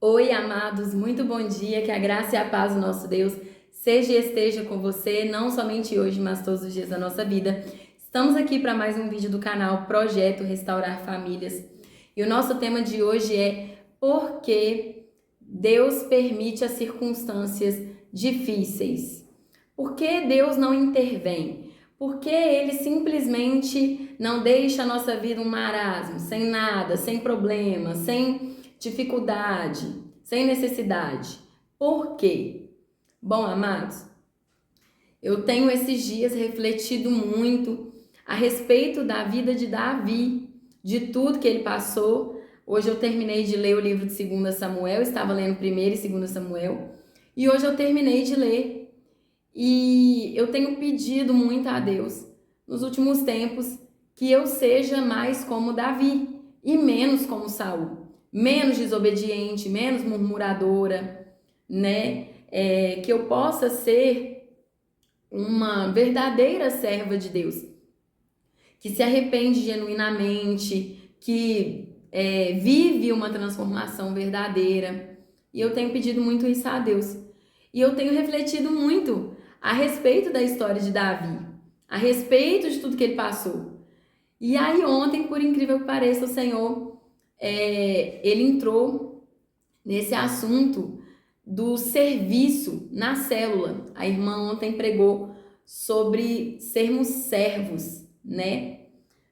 Oi, amados, muito bom dia, que a graça e a paz do nosso Deus seja e esteja com você, não somente hoje, mas todos os dias da nossa vida. Estamos aqui para mais um vídeo do canal Projeto Restaurar Famílias. E o nosso tema de hoje é por que Deus permite as circunstâncias difíceis? Por que Deus não intervém? Por que Ele simplesmente não deixa a nossa vida um marasmo, sem nada, sem problema, sem dificuldade, sem necessidade? Por quê? Bom, amados, eu tenho esses dias refletido muito a respeito da vida de Davi, de tudo que ele passou. Hoje eu terminei de ler o livro de 2 Samuel, estava lendo 1º e 2 Samuel, e hoje eu terminei de ler. E eu tenho pedido muito a Deus, nos últimos tempos, que eu seja mais como Davi e menos como Saul. Menos desobediente, menos murmuradora, né? Que eu possa ser uma verdadeira serva de Deus, que se arrepende genuinamente, que vive uma transformação verdadeira. E eu tenho pedido muito isso a Deus. E eu tenho refletido muito a respeito da história de Davi, a respeito de tudo que ele passou. E aí ontem, por incrível que pareça, o Senhor, ele entrou nesse assunto do serviço na célula. A irmã ontem pregou sobre sermos servos, né,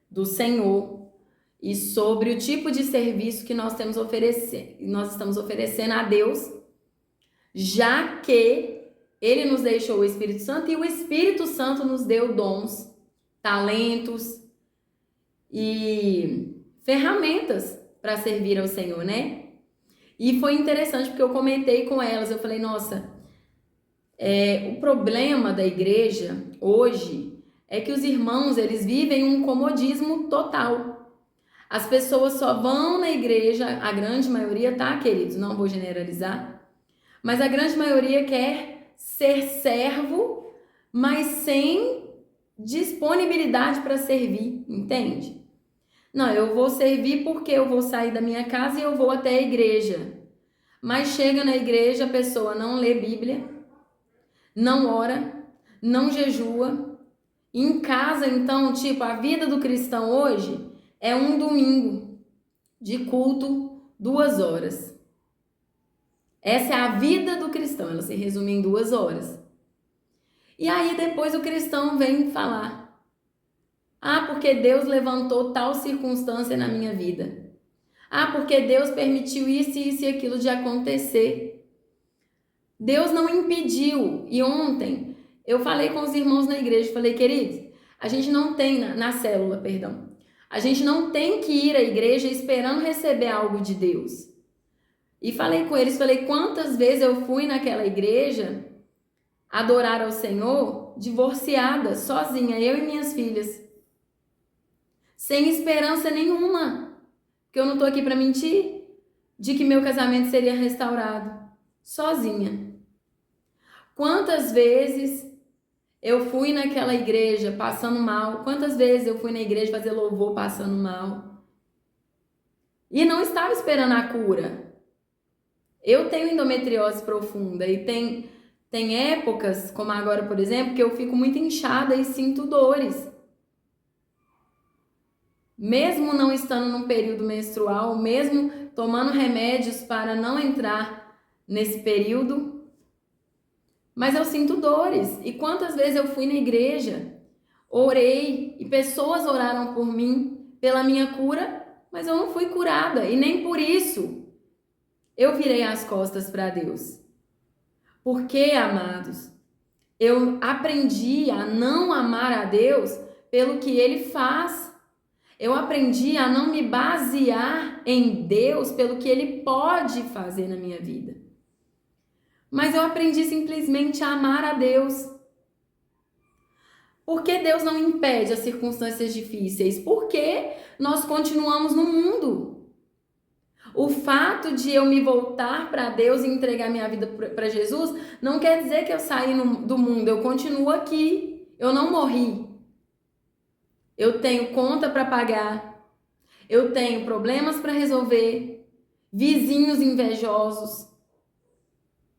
do Senhor e sobre o tipo de serviço que nós estamos oferecendo a Deus, já que Ele nos deixou o Espírito Santo e o Espírito Santo nos deu dons, talentos e ferramentas para servir ao Senhor, né? E foi interessante porque eu comentei com elas, eu falei, nossa, o problema da igreja hoje é que os irmãos, eles vivem um comodismo total. As pessoas só vão na igreja, a grande maioria, tá, queridos? Não vou generalizar, mas a grande maioria quer ser servo, mas sem disponibilidade para servir, entende? Não, eu vou servir porque eu vou sair da minha casa e eu vou até a igreja. Mas chega na igreja, a pessoa não lê Bíblia, não ora, não jejua. Em casa, então, tipo, a vida do cristão hoje é um domingo de culto, 2 horas. Essa é a vida do cristão, ela se resume em 2 horas. E aí depois o cristão vem falar, porque Deus levantou tal circunstância na minha vida. Porque Deus permitiu isso, isso e aquilo de acontecer. Deus não impediu. E ontem eu falei com os irmãos na igreja, falei, queridos, a gente não tem, na célula, perdão, a gente não tem que ir à igreja esperando receber algo de Deus. E falei com eles, falei, quantas vezes eu fui naquela igreja adorar ao Senhor divorciada, sozinha, eu e minhas filhas, sem esperança nenhuma, porque eu não tô aqui para mentir, de que meu casamento seria restaurado, sozinha. Quantas vezes eu fui naquela igreja passando mal, quantas vezes eu fui na igreja fazer louvor passando mal, e não estava esperando a cura. Eu tenho endometriose profunda e tem épocas, como agora, por exemplo, que eu fico muito inchada e sinto dores. Mesmo não estando num período menstrual, mesmo tomando remédios para não entrar nesse período, mas eu sinto dores. E quantas vezes eu fui na igreja, orei e pessoas oraram por mim, pela minha cura, mas eu não fui curada e nem por isso eu virei as costas para Deus. Porque, amados, eu aprendi a não amar a Deus pelo que Ele faz. Eu aprendi a não me basear em Deus pelo que Ele pode fazer na minha vida. Mas eu aprendi simplesmente a amar a Deus. Por que Deus não impede as circunstâncias difíceis? Porque nós continuamos no mundo. O fato de eu me voltar para Deus e entregar minha vida para Jesus não quer dizer que eu saí do mundo, eu continuo aqui, eu não morri. Eu tenho conta para pagar, eu tenho problemas para resolver, vizinhos invejosos,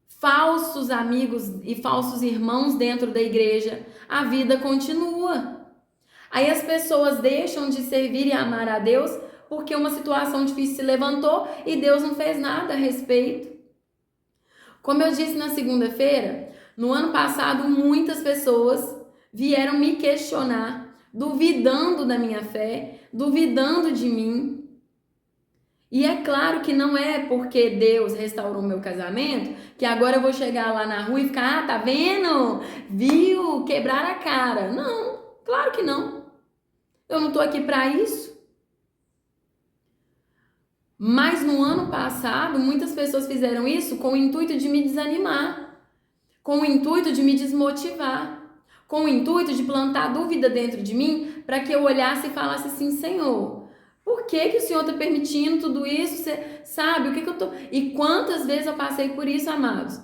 falsos amigos e falsos irmãos dentro da igreja, a vida continua. Aí as pessoas deixam de servir e amar a Deus porque uma situação difícil se levantou e Deus não fez nada a respeito. Como eu disse na segunda-feira, no ano passado muitas pessoas vieram me questionar, duvidando da minha fé, duvidando de mim. E é claro que não é porque Deus restaurou meu casamento que agora eu vou chegar lá na rua e ficar, tá vendo? Viu? Quebrar a cara. Não, claro que não. Eu não tô aqui para isso. Mas no ano passado, muitas pessoas fizeram isso com o intuito de me desanimar, com o intuito de me desmotivar, com o intuito de plantar dúvida dentro de mim para que eu olhasse e falasse assim, Senhor, por que o Senhor está permitindo tudo isso? Você sabe o que eu tô... E quantas vezes eu passei por isso, amados?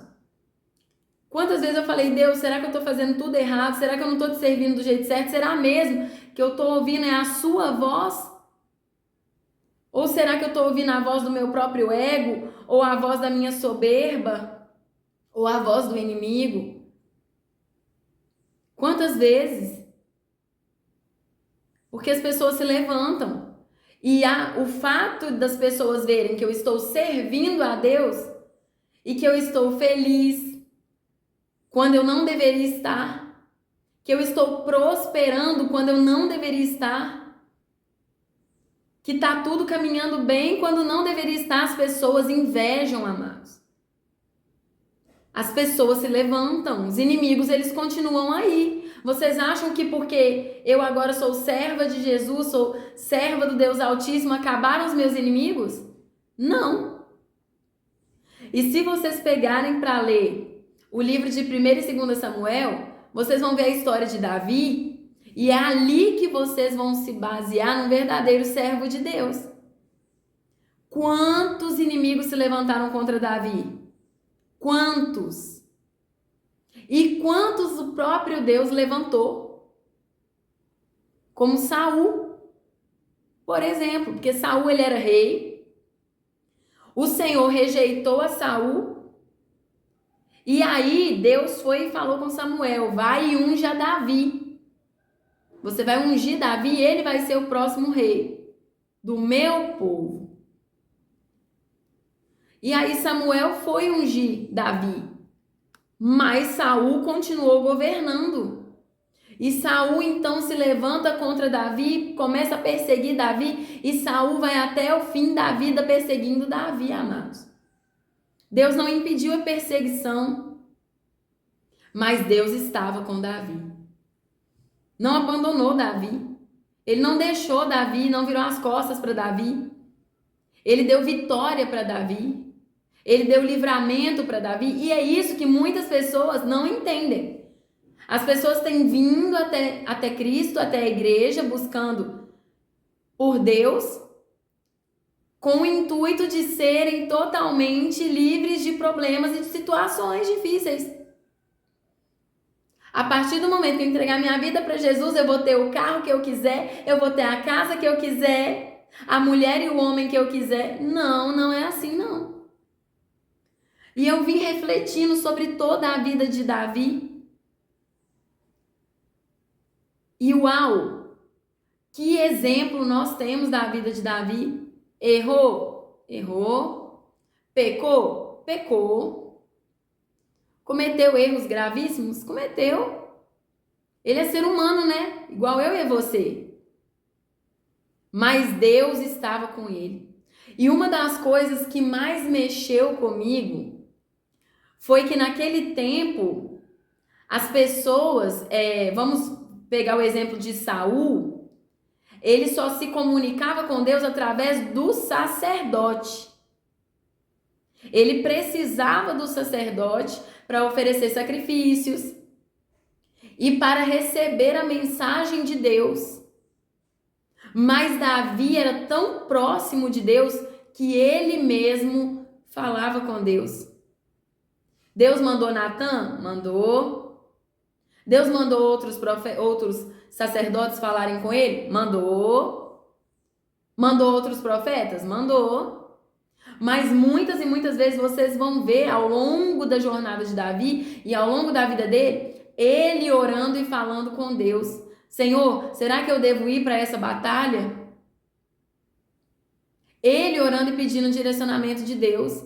Quantas vezes eu falei, Deus, será que eu estou fazendo tudo errado? Será que eu não estou te servindo do jeito certo? Será mesmo que eu estou ouvindo a sua voz? Ou será que eu estou ouvindo a voz do meu próprio ego? Ou a voz da minha soberba? Ou a voz do inimigo? Quantas vezes? Porque as pessoas se levantam. E o fato das pessoas verem que eu estou servindo a Deus e que eu estou feliz quando eu não deveria estar, que eu estou prosperando quando eu não deveria estar, que tá tudo caminhando bem quando não deveria estar, as pessoas invejam, amados. As pessoas se levantam, os inimigos, eles continuam aí. Vocês acham que porque eu agora sou serva de Jesus, sou serva do Deus Altíssimo, acabaram os meus inimigos? Não. E se vocês pegarem para ler o livro de 1º e 2º Samuel, vocês vão ver a história de Davi, e é ali que vocês vão se basear num verdadeiro servo de Deus. Quantos inimigos se levantaram contra Davi? Quantos? E quantos o próprio Deus levantou? Como Saul, por exemplo, porque Saul ele era rei. O Senhor rejeitou a Saul. E aí Deus foi e falou com Samuel, vai e unja Davi. Você vai ungir Davi e ele vai ser o próximo rei do meu povo. E aí Samuel foi ungir Davi, mas Saul continuou governando. E Saul então se levanta contra Davi, começa a perseguir Davi, e Saul vai até o fim da vida perseguindo Davi, amados. Deus não impediu a perseguição, mas Deus estava com Davi. Não abandonou Davi. Ele não deixou Davi, não virou as costas para Davi. Ele deu vitória para Davi. Ele deu livramento para Davi. E é isso que muitas pessoas não entendem. As pessoas têm vindo até Cristo, até a igreja, buscando por Deus, com o intuito de serem totalmente livres de problemas e de situações difíceis. A partir do momento que eu entregar minha vida para Jesus, eu vou ter o carro que eu quiser, eu vou ter a casa que eu quiser, a mulher e o homem que eu quiser. Não, não é assim não. E eu vim refletindo sobre toda a vida de Davi. E uau! Que exemplo nós temos da vida de Davi. Errou? Errou. Pecou? Pecou. Cometeu erros gravíssimos? Cometeu. Ele é ser humano, né? Igual eu e você. Mas Deus estava com ele. E uma das coisas que mais mexeu comigo foi que naquele tempo as pessoas, vamos pegar o exemplo de Saul, ele só se comunicava com Deus através do sacerdote. Ele precisava do sacerdote para oferecer sacrifícios e para receber a mensagem de Deus. Mas Davi era tão próximo de Deus que ele mesmo falava com Deus. Deus mandou Natã? Mandou. Deus mandou outros sacerdotes falarem com ele? Mandou. Mandou outros profetas? Mandou. Mas muitas e muitas vezes vocês vão ver ao longo da jornada de Davi e ao longo da vida dele, ele orando e falando com Deus. Senhor, será que eu devo ir para essa batalha? Ele orando e pedindo direcionamento de Deus.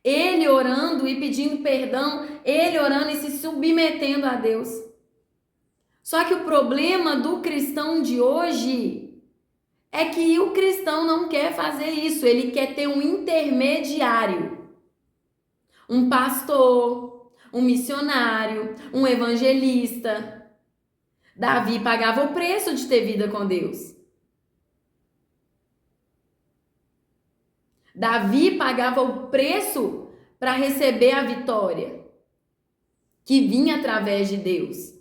Ele orando e pedindo perdão. Ele orando e se submetendo a Deus. Só que o problema do cristão de hoje é que o cristão não quer fazer isso. Ele quer ter um intermediário. Um pastor, um missionário, um evangelista. Davi pagava o preço de ter vida com Deus. Davi pagava o preço para receber a vitória que vinha através de Deus.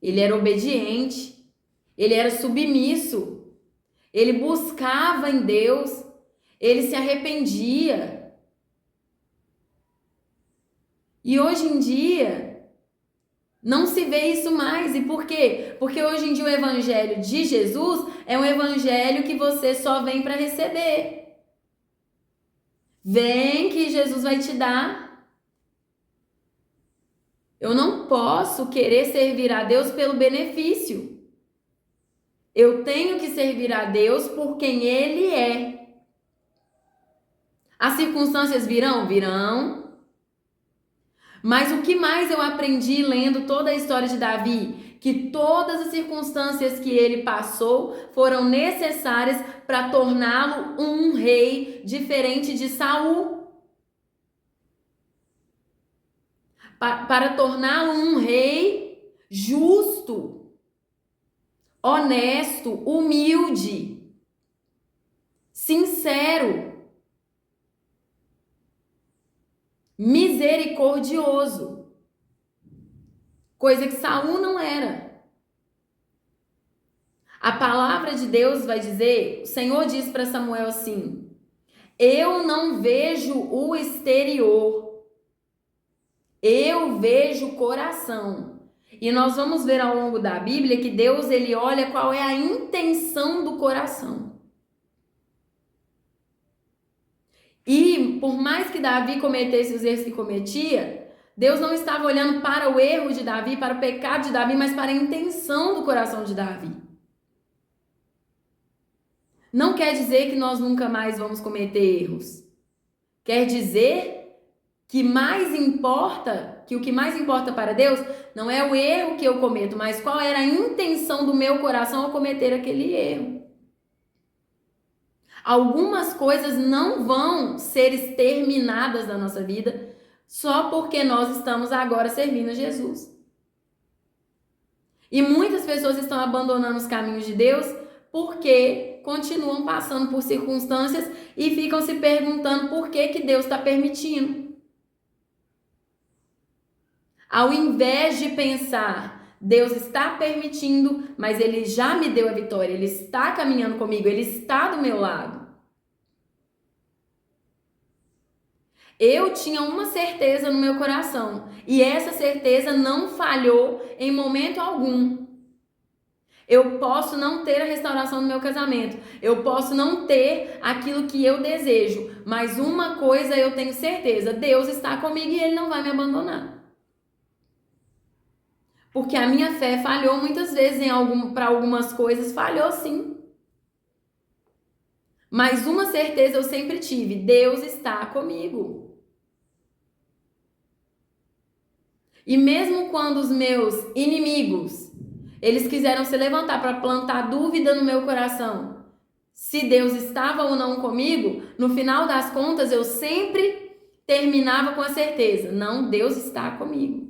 Ele era obediente, ele era submisso, ele buscava em Deus, ele se arrependia. E hoje em dia, não se vê isso mais. E por quê? Porque hoje em dia o evangelho de Jesus é um evangelho que você só vem para receber. Vem que Jesus vai te dar. Eu não posso querer servir a Deus pelo benefício. Eu tenho que servir a Deus por quem Ele é. As circunstâncias virão? Virão. Mas o que mais eu aprendi lendo toda a história de Davi? Que todas as circunstâncias que ele passou foram necessárias para torná-lo um rei diferente de Saul. Para torná-lo um rei justo, honesto, humilde, sincero, misericordioso, coisa que Saul não era. A palavra de Deus vai dizer, o Senhor diz para Samuel assim: eu não vejo o exterior, eu vejo o coração. E nós vamos ver ao longo da Bíblia que Deus, ele olha qual é a intenção do coração. E por mais que Davi cometesse os erros que cometia, Deus não estava olhando para o erro de Davi, para o pecado de Davi, mas para a intenção do coração de Davi. Não quer dizer que nós nunca mais vamos cometer erros. Quer dizer que o que mais importa para Deus não é o erro que eu cometo, mas qual era a intenção do meu coração ao cometer aquele erro. Algumas coisas não vão ser exterminadas da nossa vida só porque nós estamos agora servindo a Jesus. E muitas pessoas estão abandonando os caminhos de Deus porque continuam passando por circunstâncias e ficam se perguntando por que Deus está permitindo. Ao invés de pensar, Deus está permitindo, mas Ele já me deu a vitória, Ele está caminhando comigo, Ele está do meu lado. Eu tinha uma certeza no meu coração, e essa certeza não falhou em momento algum. Eu posso não ter a restauração do meu casamento, eu posso não ter aquilo que eu desejo, mas uma coisa eu tenho certeza, Deus está comigo e Ele não vai me abandonar. Porque a minha fé falhou muitas vezes para algumas coisas, falhou sim. Mas uma certeza eu sempre tive, Deus está comigo. E mesmo quando os meus inimigos, eles quiseram se levantar para plantar dúvida no meu coração, se Deus estava ou não comigo, no final das contas eu sempre terminava com a certeza, não, Deus está comigo.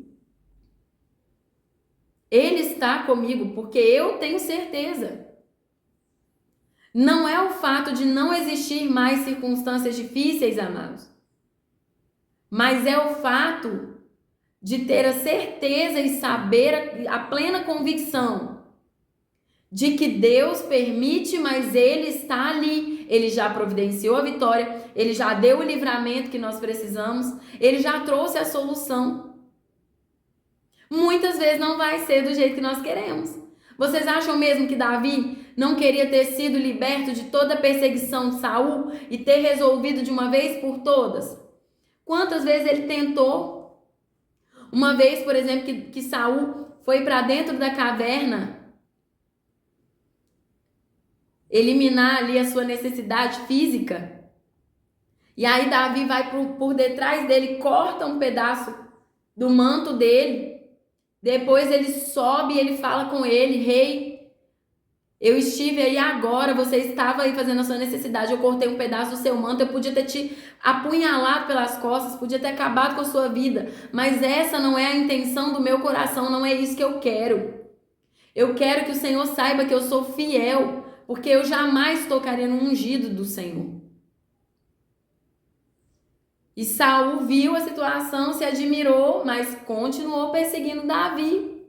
Ele está comigo porque eu tenho certeza. Não é o fato de não existir mais circunstâncias difíceis, amados, mas é o fato de ter a certeza e saber a plena convicção de que Deus permite, mas Ele está ali. Ele já providenciou a vitória, Ele já deu o livramento que nós precisamos, Ele já trouxe a solução. Muitas vezes não vai ser do jeito que nós queremos, Vocês acham mesmo que Davi não queria ter sido liberto de toda a perseguição de Saul e ter resolvido de uma vez por todas? Quantas vezes ele tentou? Uma vez, por exemplo, que Saul foi para dentro da caverna eliminar ali a sua necessidade física. E aí Davi vai por detrás dele, corta um pedaço do manto dele. Depois ele sobe e ele fala com ele: rei, eu estive aí agora, você estava aí fazendo a sua necessidade, eu cortei um pedaço do seu manto, eu podia ter te apunhalado pelas costas, podia ter acabado com a sua vida, mas essa não é a intenção do meu coração, não é isso que eu quero. Eu quero que o Senhor saiba que eu sou fiel, porque eu jamais tocaria no ungido do Senhor. E Saul viu a situação, se admirou, mas continuou perseguindo Davi.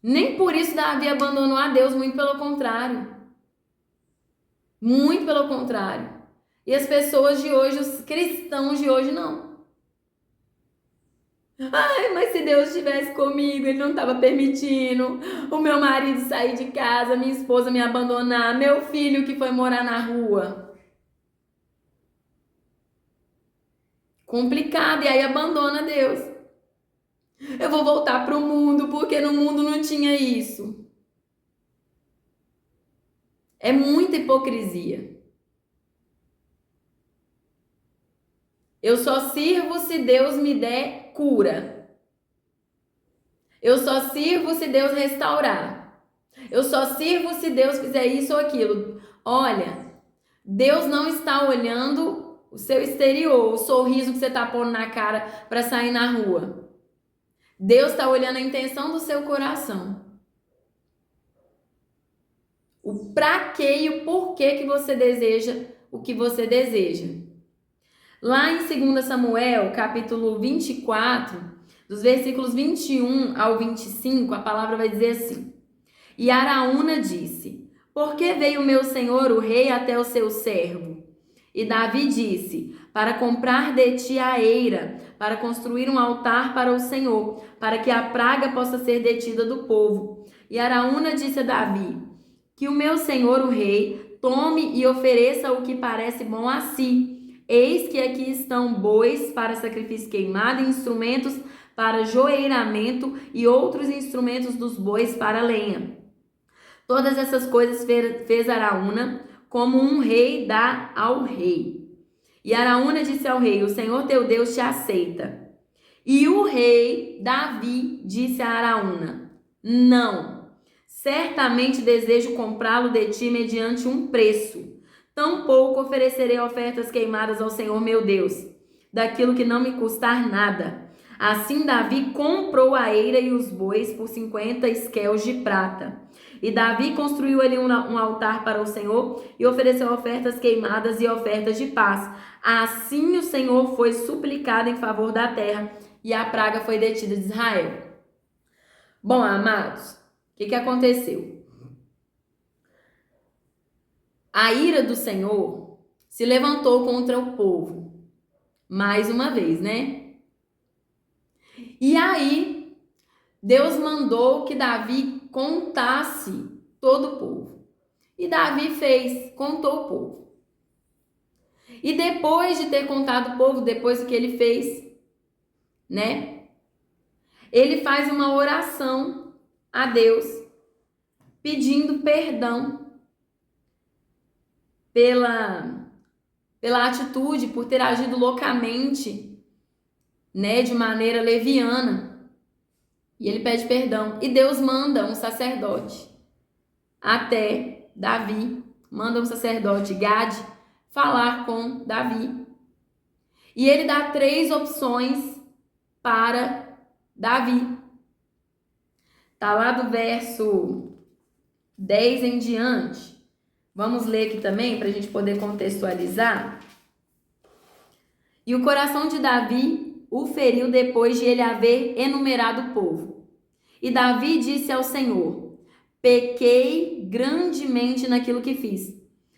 Nem por isso Davi abandonou a Deus, muito pelo contrário. Muito pelo contrário. E as pessoas de hoje, os cristãos de hoje, não. Ai, mas se Deus estivesse comigo, Ele não estava permitindo o meu marido sair de casa, minha esposa me abandonar, meu filho que foi morar na rua. Complicado, e aí abandona Deus. Eu vou voltar para o mundo, porque no mundo não tinha isso. É muita hipocrisia. Eu só sirvo se Deus me der cura. Eu só sirvo se Deus restaurar. Eu só sirvo se Deus fizer isso ou aquilo. Olha, Deus não está olhando o seu exterior, o sorriso que você está pondo na cara para sair na rua. Deus está olhando a intenção do seu coração. O pra quê e o porquê que você deseja o que você deseja. Lá em 2 Samuel, capítulo 24, dos versículos 21 ao 25, a palavra vai dizer assim: E Araúna disse: Por que veio meu senhor o rei até o seu servo? E Davi disse: Para comprar de ti a eira, para construir um altar para o Senhor, para que a praga possa ser detida do povo. E Araúna disse a Davi: Que o meu senhor o rei tome e ofereça o que parece bom a si. Eis que aqui estão bois para sacrifício queimado, instrumentos para joeiramento e outros instrumentos dos bois para lenha. Todas essas coisas fez Araúna, como um rei dá ao rei. E Araúna disse ao rei: O Senhor teu Deus te aceita. E o rei Davi disse a Araúna: Não, certamente desejo comprá-lo de ti mediante um preço. Tampouco oferecerei ofertas queimadas ao Senhor meu Deus, daquilo que não me custar nada. Assim Davi comprou a eira e os bois por 50 esquels de prata. E Davi construiu ali um altar para o Senhor e ofereceu ofertas queimadas e ofertas de paz. Assim o Senhor foi suplicado em favor da terra e a praga foi detida de Israel. Bom, amados, o que aconteceu? A ira do Senhor se levantou contra o povo. Mais uma vez, né? E aí, Deus mandou que Davi contasse todo o povo. E Davi fez, contou o povo. E depois de ter contado o povo, depois do que ele fez, né? Ele faz uma oração a Deus, pedindo perdão pela atitude, por ter agido loucamente, né, de maneira leviana. E ele pede perdão. E Deus manda um sacerdote até Davi, manda um sacerdote, Gade, falar com Davi. E ele dá 3 opções para Davi. Tá lá do verso 10 em diante. Vamos ler aqui também para a gente poder contextualizar. E o coração de Davi o feriu depois de ele haver enumerado o povo. E Davi disse ao Senhor: Pequei grandemente naquilo que fiz.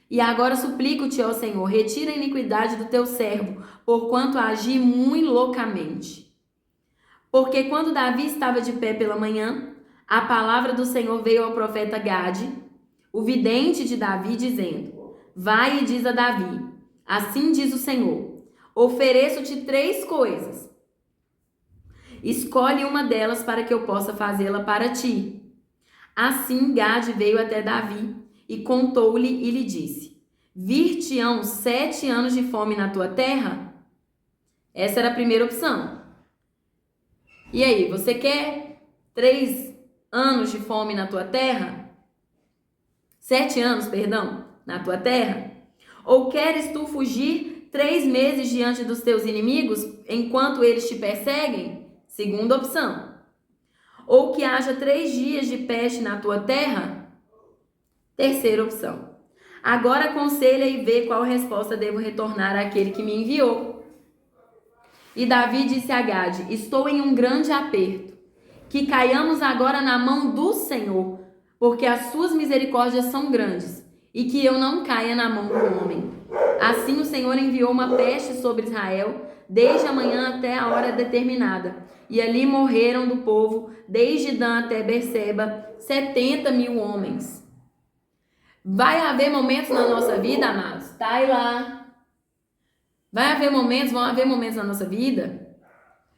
E agora suplico-te, ó Senhor, retira a iniquidade do teu servo, porquanto agi muito loucamente. Porque quando Davi estava de pé pela manhã, a palavra do Senhor veio ao profeta Gade, o vidente de Davi, dizendo: Vai e diz a Davi, assim diz o Senhor, ofereço-te 3 coisas. Escolhe uma delas para que eu possa fazê-la para ti. Assim Gade veio até Davi e contou-lhe e lhe disse: Vir-te-ão 7 anos de fome na tua terra? Essa era a primeira opção. E aí, você quer 3 anos de fome na tua terra? 7 anos, perdão, na tua terra? Ou queres tu fugir 3 meses diante dos teus inimigos, enquanto eles te perseguem? Segunda opção. Ou que haja 3 dias de peste na tua terra? Terceira opção. Agora aconselha e vê qual resposta devo retornar àquele que me enviou. E Davi disse a Gade: Estou em um grande aperto. Que caiamos agora na mão do Senhor, porque as suas misericórdias são grandes, e que eu não caia na mão do homem. Assim o Senhor enviou uma peste sobre Israel, desde a manhã até a hora determinada. E ali morreram do povo, desde Dan até Berseba, 70.000 homens. Vai haver momentos na nossa vida, amados, tá aí lá. Vão haver momentos na nossa vida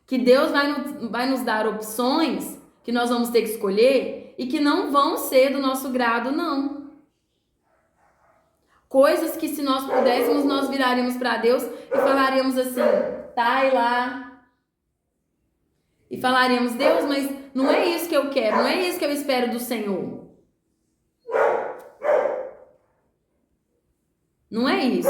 que Deus vai nos dar opções que nós vamos ter que escolher e que não vão ser do nosso grado, não. Coisas que, se nós pudéssemos, nós viraríamos para Deus e falaríamos assim, tá aí lá. E falaríamos: Deus, mas não é isso que eu quero, não é isso que eu espero do Senhor. Não é isso.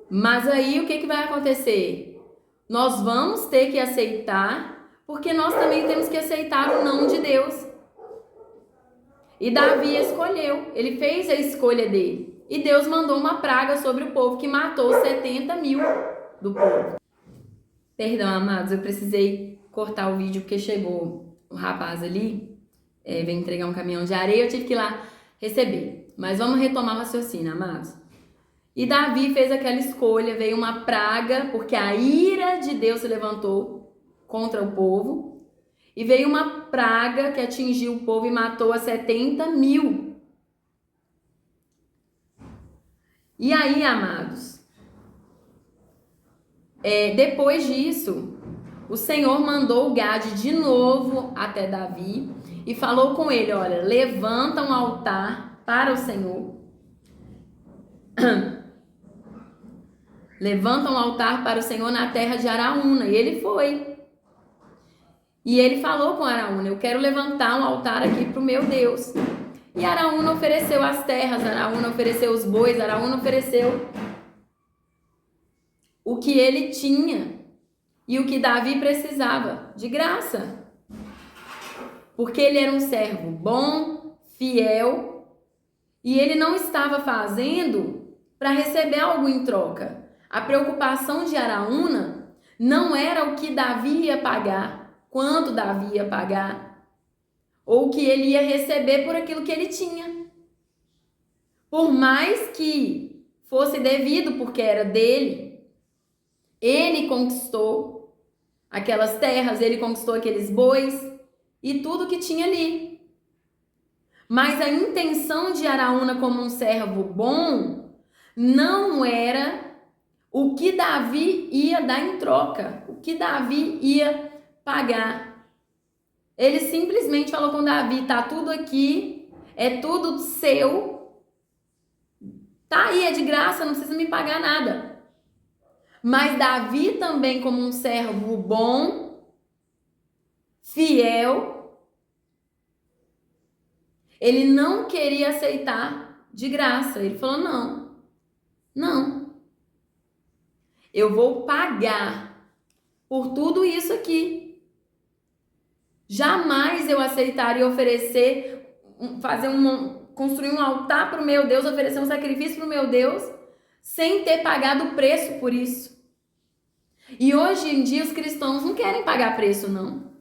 Mas aí o que vai acontecer? Nós vamos ter que aceitar, porque nós também temos que aceitar o não de Deus. E Davi escolheu, ele fez a escolha dele. E Deus mandou uma praga sobre o povo que matou 70.000 do povo. Perdão, amados, eu precisei cortar o vídeo porque chegou o rapaz ali, veio entregar um caminhão de areia, eu tive que ir lá receber. Mas vamos retomar o raciocínio, amados. E Davi fez aquela escolha, veio uma praga, porque a ira de Deus se levantou contra o povo. E veio uma praga que atingiu o povo e matou a 70.000. E aí, amados, depois disso, o Senhor mandou Gade de novo até Davi e falou com ele: olha, levanta um altar para o Senhor. Levanta um altar para o Senhor na terra de Araúna. E ele foi. E ele falou com Araúna: eu quero levantar um altar aqui para o meu Deus. E Araúna ofereceu as terras, Araúna ofereceu os bois, Araúna ofereceu o que ele tinha e o que Davi precisava, de graça. Porque ele era um servo bom, fiel, e ele não estava fazendo para receber algo em troca. A preocupação de Araúna não era o que Davi ia pagar, quanto Davi ia pagar, ou o que ele ia receber por aquilo que ele tinha. Por mais que fosse devido, porque era dele, ele conquistou aquelas terras, ele conquistou aqueles bois e tudo que tinha ali. Mas a intenção de Araúna como um servo bom não era o que Davi ia dar em troca, o que Davi ia pagar. Ele simplesmente falou com Davi: tá tudo aqui, é tudo seu, tá aí, é de graça, não precisa me pagar nada. Mas Davi também, como um servo bom, fiel, ele não queria aceitar de graça. Ele falou: não. Eu vou pagar por tudo isso aqui. Jamais eu aceitaria oferecer, construir um altar para o meu Deus, oferecer um sacrifício para o meu Deus, sem ter pagado o preço por isso. E hoje em dia os cristãos não querem pagar preço, não.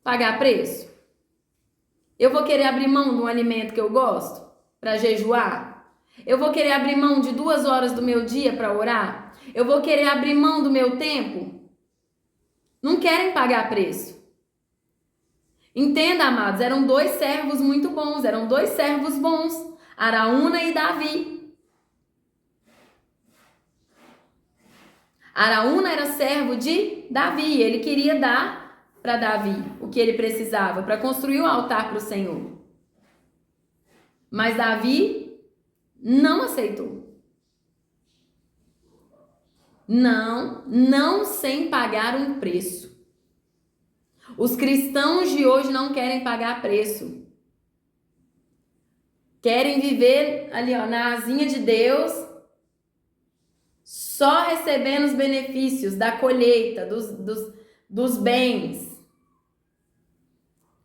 Pagar preço. Eu vou querer abrir mão de um alimento que eu gosto para jejuar? Eu vou querer abrir mão de 2 horas do meu dia para orar? Eu vou querer abrir mão do meu tempo? Não querem pagar preço. Entenda, amados, eram 2 servos muito bons, eram 2 servos bons, Araúna e Davi. Araúna era servo de Davi, ele queria dar para Davi o que ele precisava para construir o altar para o Senhor. Mas Davi não aceitou. Não sem pagar um preço. Os cristãos de hoje não querem pagar preço. Querem viver ali, ó, na asinha de Deus, só recebendo os benefícios da colheita, dos bens.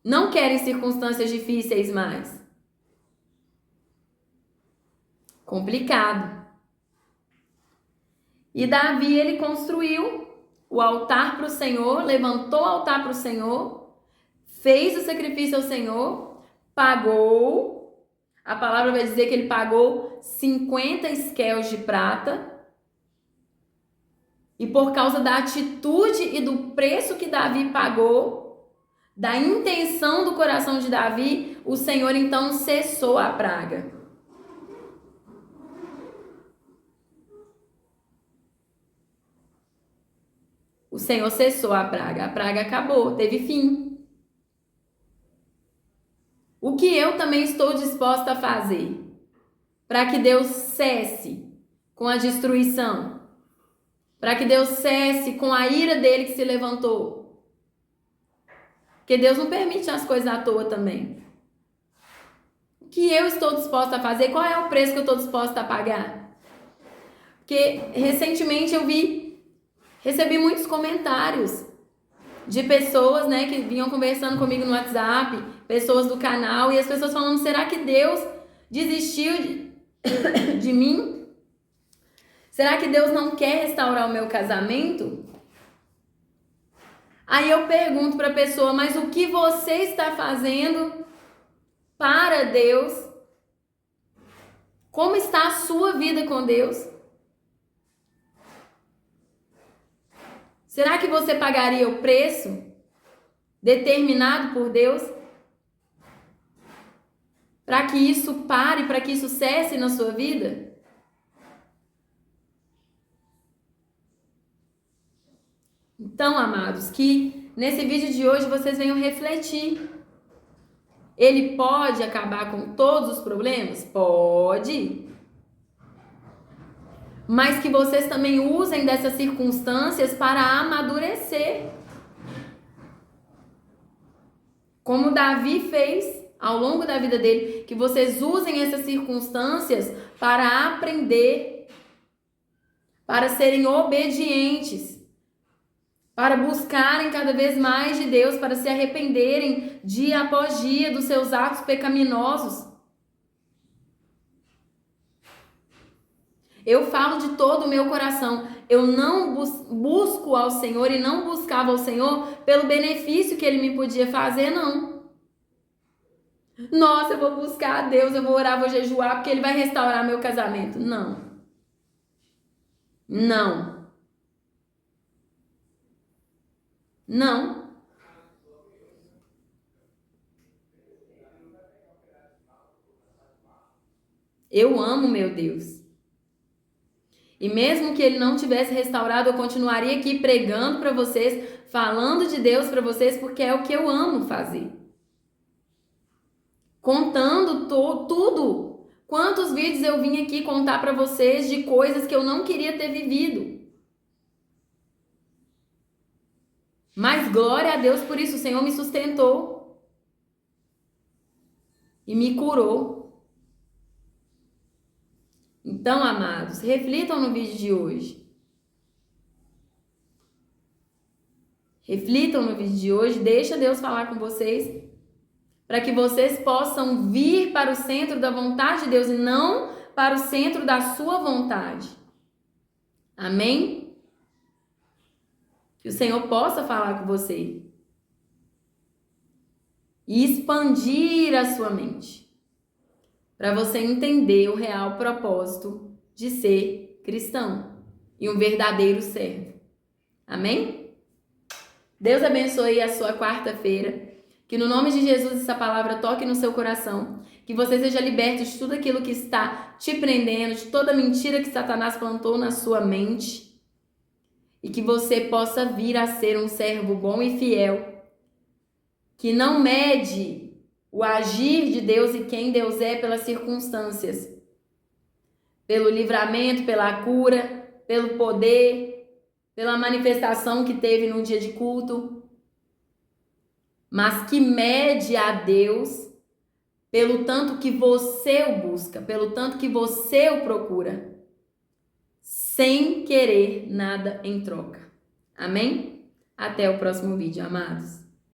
Não querem circunstâncias difíceis mais. Complicado. E Davi, ele construiu o altar para o Senhor, levantou o altar para o Senhor, fez o sacrifício ao Senhor, pagou. A palavra vai dizer que ele pagou 50 esquelos de prata. E por causa da atitude e do preço que Davi pagou, da intenção do coração de Davi, o Senhor então cessou a praga. O Senhor cessou a praga acabou, teve fim. O que eu também estou disposta a fazer para que Deus cesse com a destruição? Para que Deus cesse com a ira dele que se levantou? Porque Deus não permite as coisas à toa também. O que eu estou disposta a fazer? Qual é o preço que eu estou disposta a pagar? Porque recentemente recebi muitos comentários de pessoas, né, que vinham conversando comigo no WhatsApp, pessoas do canal, e as pessoas falando, será que Deus desistiu de mim? Será que Deus não quer restaurar o meu casamento? Aí eu pergunto para a pessoa, mas o que você está fazendo para Deus? Como está a sua vida com Deus? Será que você pagaria o preço determinado por Deus para que isso pare, para que isso cesse na sua vida? Então, amados, que nesse vídeo de hoje vocês venham refletir. Ele pode acabar com todos os problemas? Pode. Mas que vocês também usem dessas circunstâncias para amadurecer. Como Davi fez ao longo da vida dele, que vocês usem essas circunstâncias para aprender, para serem obedientes, para buscarem cada vez mais de Deus, para se arrependerem dia após dia dos seus atos pecaminosos. Eu falo de todo o meu coração. Eu não busco ao Senhor e não buscava ao Senhor pelo benefício que Ele me podia fazer, não. Nossa, eu vou buscar a Deus, eu vou orar, vou jejuar, porque Ele vai restaurar meu casamento. Não. Não. Não. Eu amo meu Deus. E mesmo que Ele não tivesse restaurado, eu continuaria aqui pregando para vocês, falando de Deus para vocês, porque é o que eu amo fazer. Contando tudo. Quantos vídeos eu vim aqui contar para vocês de coisas que eu não queria ter vivido. Mas glória a Deus por isso, o Senhor me sustentou. E me curou. Então, amados, reflitam no vídeo de hoje. Reflitam no vídeo de hoje, deixa Deus falar com vocês, para que vocês possam vir para o centro da vontade de Deus e não para o centro da sua vontade. Amém? Que o Senhor possa falar com você e expandir a sua mente para você entender o real propósito de ser cristão e um verdadeiro servo. Amém? Deus abençoe a sua quarta-feira. Que no nome de Jesus essa palavra toque no seu coração. Que você seja liberto de tudo aquilo que está te prendendo, de toda mentira que Satanás plantou na sua mente. E que você possa vir a ser um servo bom e fiel, que não mede o agir de Deus e quem Deus é pelas circunstâncias, pelo livramento, pela cura, pelo poder, pela manifestação que teve num dia de culto, mas que mede a Deus pelo tanto que você o busca, pelo tanto que você o procura, sem querer nada em troca. Amém? Até o próximo vídeo, amados.